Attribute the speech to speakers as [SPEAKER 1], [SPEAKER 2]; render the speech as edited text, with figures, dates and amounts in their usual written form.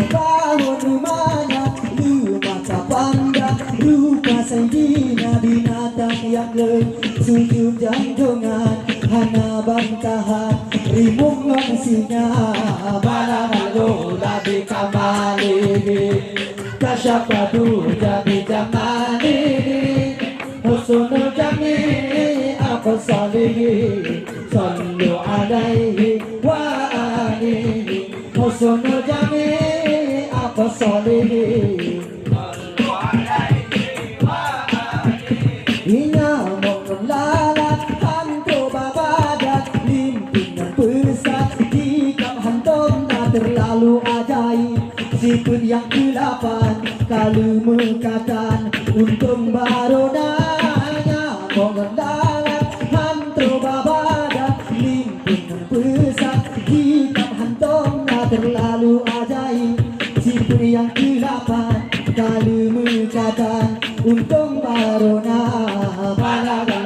[SPEAKER 1] bangun rumahnya, mata pandang rupa sayyidina binatang yang sujud jantungan hana bantahan rimung langsinya balangan lola di kamalihi kasyafatu jadi jamalihi husnul jamili apa salihi sallu alaihi wa alihi husnul jamili apa salihi Inya mengelalat hantu babadan limpinan pesat di kam hantum tak terlalu ajaib sikun yang ke-8 kalau mengatakan untung baronanya mengelalat hantu babadan limpinan pesat di kam hantum tak terlalu ajaib sikun yang ke-8 kalau mengatakan untung barona balagan